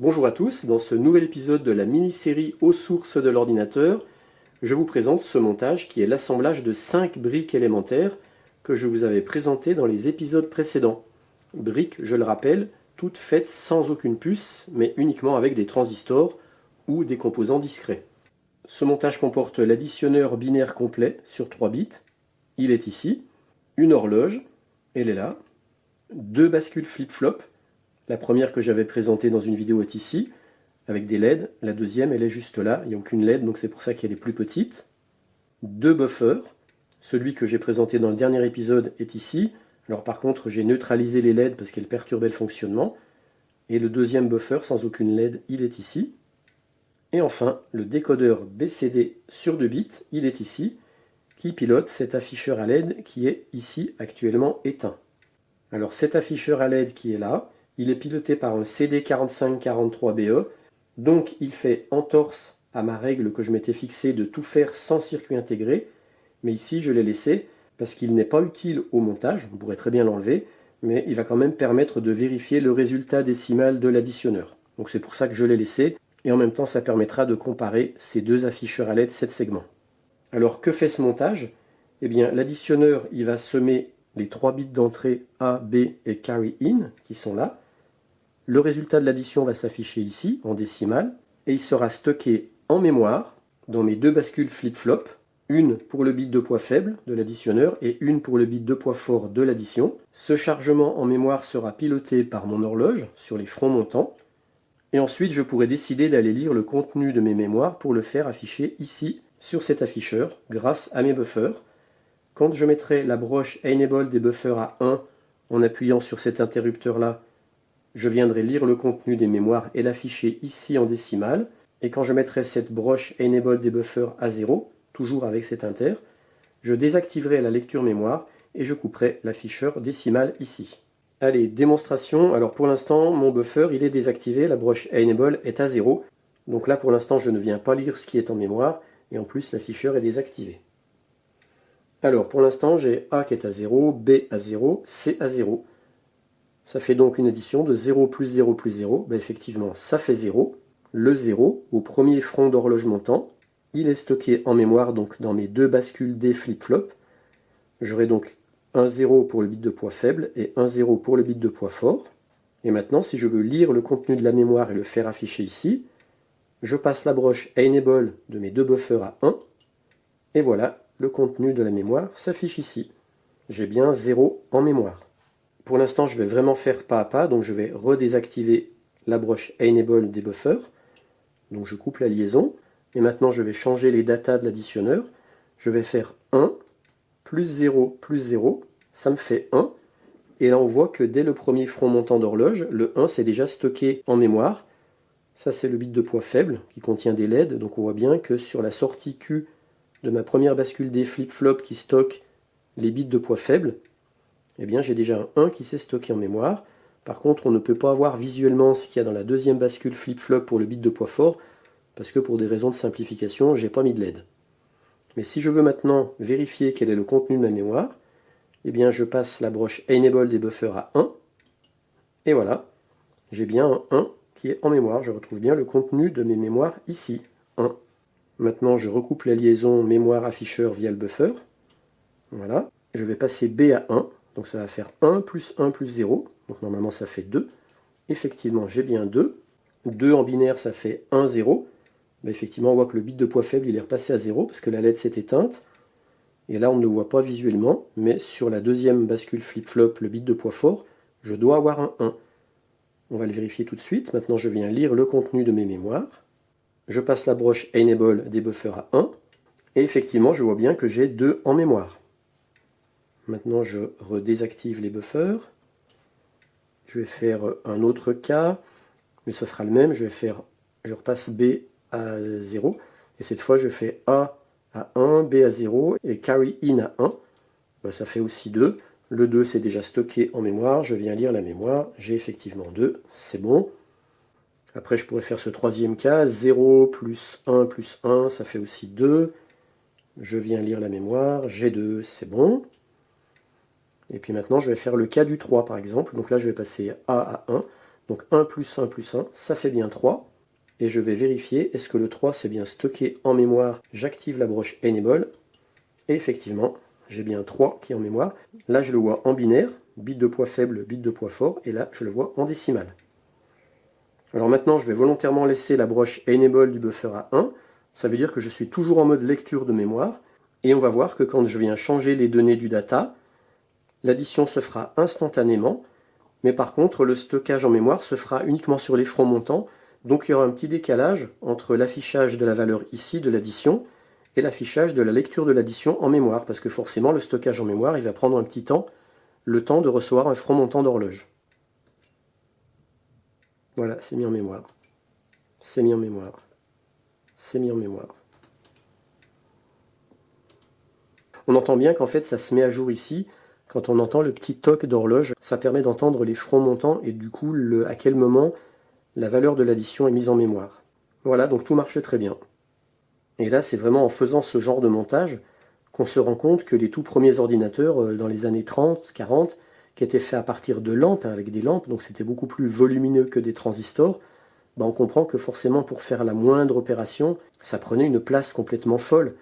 Bonjour à tous, dans ce nouvel épisode de la mini-série aux sources de l'ordinateur, je vous présente ce montage qui est l'assemblage de 5 briques élémentaires que je vous avais présenté dans les épisodes précédents. Briques, je le rappelle, toutes faites sans aucune puce, mais uniquement avec des transistors ou des composants discrets. Ce montage comporte l'additionneur binaire complet sur 3 bits, il est ici, une horloge, elle est là, 2 bascules flip-flop. La première que j'avais présentée dans une vidéo est ici, avec des LED. La deuxième, elle est juste là, il n'y a aucune LED, donc c'est pour ça qu'elle est plus petite. 2 buffers. Celui que j'ai présenté dans le dernier épisode est ici. Alors par contre, j'ai neutralisé les LED parce qu'elles perturbaient le fonctionnement. Et le deuxième buffer, sans aucune LED, il est ici. Et enfin, le décodeur BCD sur 2 bits, il est ici, qui pilote cet afficheur à LED qui est ici actuellement éteint. Alors cet afficheur à LED qui est là, il est piloté par un CD4543BE, donc il fait entorse à ma règle que je m'étais fixée de tout faire sans circuit intégré, mais ici je l'ai laissé parce qu'il n'est pas utile au montage, on pourrait très bien l'enlever, mais il va quand même permettre de vérifier le résultat décimal de l'additionneur. Donc c'est pour ça que je l'ai laissé, et en même temps ça permettra de comparer ces deux afficheurs à LED 7 segments. Alors que fait ce montage? Eh bien l'additionneur il va semer les 3 bits d'entrée A, B et carry in qui sont là. Le résultat de l'addition va s'afficher ici en décimale et il sera stocké en mémoire dans mes 2 bascules flip-flop, une pour le bit de poids faible de l'additionneur et une pour le bit de poids fort de l'addition. Ce chargement en mémoire sera piloté par mon horloge sur les fronts montants et ensuite je pourrai décider d'aller lire le contenu de mes mémoires pour le faire afficher ici sur cet afficheur grâce à mes buffers. Quand je mettrai la broche Enable des buffers à 1 en appuyant sur cet interrupteur là, je viendrai lire le contenu des mémoires et l'afficher ici en décimale. Et quand je mettrai cette broche Enable des buffers à 0, toujours avec cet inter, je désactiverai la lecture mémoire et je couperai l'afficheur décimal ici. Allez, démonstration. Alors pour l'instant, mon buffer il est désactivé, la broche Enable est à 0. Donc là pour l'instant, je ne viens pas lire ce qui est en mémoire et en plus l'afficheur est désactivé. Alors pour l'instant, j'ai A qui est à 0, B à 0, C à 0. Ça fait donc une addition de 0 plus 0 plus 0. Ben effectivement, ça fait 0. Le 0, au premier front d'horloge montant, il est stocké en mémoire donc dans mes 2 bascules D flip-flop. J'aurai donc un 0 pour le bit de poids faible et un 0 pour le bit de poids fort. Et maintenant, si je veux lire le contenu de la mémoire et le faire afficher ici, je passe la broche Enable de mes 2 buffers à 1. Et voilà, le contenu de la mémoire s'affiche ici. J'ai bien 0 en mémoire. Pour l'instant, je vais vraiment faire pas à pas, donc je vais redésactiver la broche Enable des buffers. Donc je coupe la liaison, et maintenant je vais changer les datas de l'additionneur. Je vais faire 1, plus 0, plus 0, ça me fait 1. Et là on voit que dès le premier front montant d'horloge, le 1 c'est déjà stocké en mémoire. Ça c'est le bit de poids faible qui contient des LED, donc on voit bien que sur la sortie Q de ma première bascule des flip-flop qui stocke les bits de poids faible, eh bien j'ai déjà un 1 qui s'est stocké en mémoire. Par contre, on ne peut pas voir visuellement ce qu'il y a dans la deuxième bascule flip-flop pour le bit de poids fort, parce que pour des raisons de simplification, j'ai pas mis de LED. Mais si je veux maintenant vérifier quel est le contenu de ma mémoire, eh bien je passe la broche Enable des buffers à 1, et voilà, j'ai bien un 1 qui est en mémoire. Je retrouve bien le contenu de mes mémoires ici, 1. Maintenant, je recoupe la liaison mémoire-afficheur via le buffer. Voilà, je vais passer B à 1. Donc ça va faire 1 plus 1 plus 0. Donc normalement ça fait 2. Effectivement j'ai bien 2. 2 en binaire ça fait 1, 0. Ben effectivement on voit que le bit de poids faible il est repassé à 0 parce que la LED s'est éteinte. Et là on ne le voit pas visuellement. Mais sur la deuxième bascule flip-flop, le bit de poids fort, je dois avoir un 1. On va le vérifier tout de suite. Maintenant je viens lire le contenu de mes mémoires. Je passe la broche Enable des buffers à 1. Et effectivement je vois bien que j'ai 2 en mémoire. Maintenant, je redésactive les buffers. Je vais faire un autre cas, mais ce sera le même. Je repasse B à 0. Et cette fois, je fais A à 1, B à 0 et carry in à 1. Ben, ça fait aussi 2. Le 2, c'est déjà stocké en mémoire. Je viens lire la mémoire. J'ai effectivement 2. C'est bon. Après, je pourrais faire ce troisième cas. 0 plus 1, ça fait aussi 2. Je viens lire la mémoire. J'ai 2. C'est bon. Et puis maintenant, je vais faire le cas du 3, par exemple. Donc là, je vais passer A à 1. Donc 1 plus 1 plus 1, ça fait bien 3. Et je vais vérifier, est-ce que le 3 c'est bien stocké en mémoire? J'active la broche Enable. Et effectivement, j'ai bien 3 qui est en mémoire. Là, je le vois en binaire, bit de poids faible, bit de poids fort. Et là, je le vois en décimal. Alors maintenant, je vais volontairement laisser la broche Enable du buffer à 1. Ça veut dire que je suis toujours en mode lecture de mémoire. Et on va voir que quand je viens changer les données du data, l'addition se fera instantanément. Mais par contre, le stockage en mémoire se fera uniquement sur les fronts montants. Donc il y aura un petit décalage entre l'affichage de la valeur ici de l'addition et l'affichage de la lecture de l'addition en mémoire. Parce que forcément, le stockage en mémoire, il va prendre un petit temps, le temps de recevoir un front montant d'horloge. Voilà, c'est mis en mémoire. C'est mis en mémoire. C'est mis en mémoire. On entend bien qu'en fait, ça se met à jour ici. Quand on entend le petit toc d'horloge, ça permet d'entendre les fronts montants et du coup, à quel moment la valeur de l'addition est mise en mémoire. Voilà, donc tout marche très bien. Et là, c'est vraiment en faisant ce genre de montage qu'on se rend compte que les tout premiers ordinateurs, dans les années 30, 40, qui étaient faits à partir de lampes, avec des lampes, donc c'était beaucoup plus volumineux que des transistors, on comprend que forcément pour faire la moindre opération, ça prenait une place complètement folle.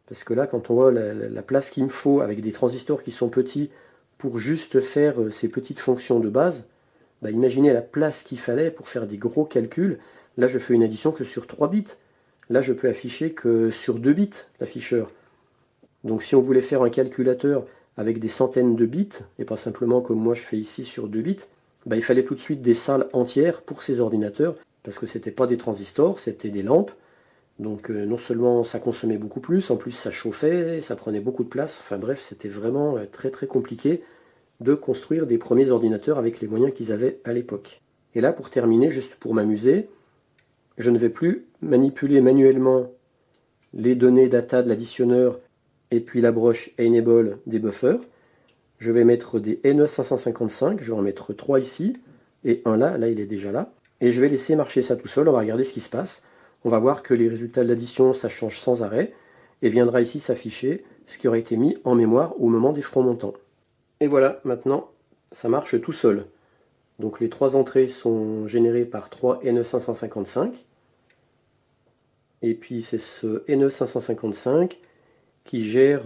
Parce que là, quand on voit la place qu'il me faut avec des transistors qui sont petits pour juste faire ces petites fonctions de base, imaginez la place qu'il fallait pour faire des gros calculs. Là, je fais une addition que sur 3 bits. Là, je peux afficher que sur 2 bits l'afficheur. Donc si on voulait faire un calculateur avec des centaines de bits, et pas simplement comme moi je fais ici sur 2 bits, il fallait tout de suite des salles entières pour ces ordinateurs, parce que c'était pas des transistors, c'était des lampes. Donc non seulement ça consommait beaucoup plus, en plus ça chauffait, ça prenait beaucoup de place. Enfin bref, c'était vraiment très très compliqué de construire des premiers ordinateurs avec les moyens qu'ils avaient à l'époque. Et là, pour terminer, juste pour m'amuser, je ne vais plus manipuler manuellement les données data de l'additionneur et puis la broche Enable des buffers. Je vais mettre des NE555, je vais en mettre 3 ici, et un là il est déjà là. Et je vais laisser marcher ça tout seul, on va regarder ce qui se passe. On va voir que les résultats de l'addition, ça change sans arrêt, et viendra ici s'afficher ce qui aurait été mis en mémoire au moment des fronts montants. Et voilà, maintenant, ça marche tout seul. Donc les 3 entrées sont générées par 3 NE555. Et puis c'est ce NE555 qui gère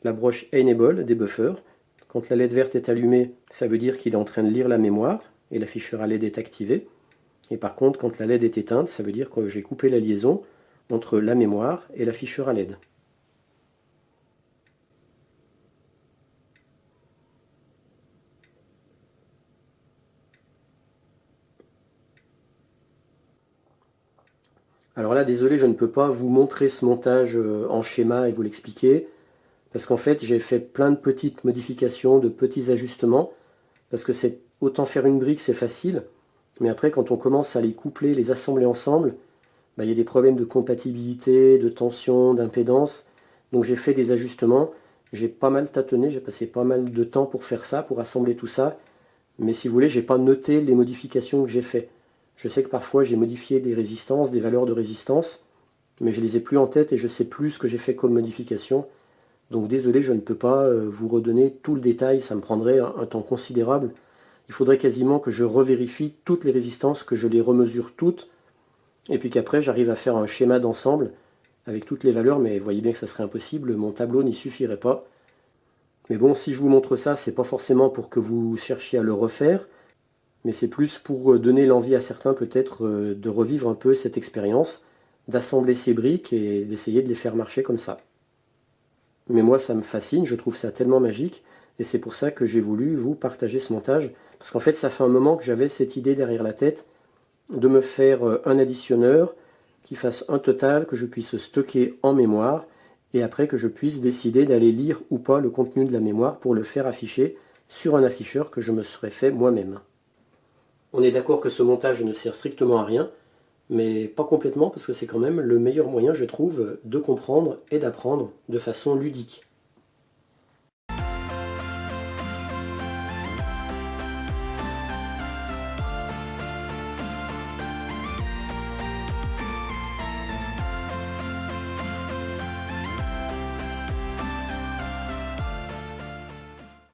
la broche Enable des buffers. Quand la LED verte est allumée, ça veut dire qu'il est en train de lire la mémoire, et l'afficheur à LED est activé. Et par contre, quand la LED est éteinte, ça veut dire que j'ai coupé la liaison entre la mémoire et l'afficheur à LED. Alors là, désolé, je ne peux pas vous montrer ce montage en schéma et vous l'expliquer, parce qu'en fait, j'ai fait plein de petites modifications, de petits ajustements, parce que c'est autant faire une brique, c'est facile, mais après, quand on commence à les coupler, les assembler ensemble, il y a des problèmes de compatibilité, de tension, d'impédance. Donc j'ai fait des ajustements, j'ai pas mal tâtonné, j'ai passé pas mal de temps pour faire ça, pour assembler tout ça. Mais si vous voulez, j'ai pas noté les modifications que j'ai fait. Je sais que parfois j'ai modifié des résistances, des valeurs de résistance, mais je les ai plus en tête et je sais plus ce que j'ai fait comme modification. Donc désolé, je ne peux pas vous redonner tout le détail, ça me prendrait un temps considérable. Il faudrait quasiment que je revérifie toutes les résistances, que je les remesure toutes, et puis qu'après j'arrive à faire un schéma d'ensemble avec toutes les valeurs, mais vous voyez bien que ça serait impossible, mon tableau n'y suffirait pas. Mais bon, si je vous montre ça, c'est pas forcément pour que vous cherchiez à le refaire, mais c'est plus pour donner l'envie à certains peut-être de revivre un peu cette expérience, d'assembler ces briques et d'essayer de les faire marcher comme ça. Mais moi ça me fascine, je trouve ça tellement magique, et c'est pour ça que j'ai voulu vous partager ce montage, parce qu'en fait ça fait un moment que j'avais cette idée derrière la tête, de me faire un additionneur qui fasse un total que je puisse stocker en mémoire, et après que je puisse décider d'aller lire ou pas le contenu de la mémoire pour le faire afficher sur un afficheur que je me serais fait moi-même. On est d'accord que ce montage ne sert strictement à rien, mais pas complètement parce que c'est quand même le meilleur moyen, je trouve, de comprendre et d'apprendre de façon ludique.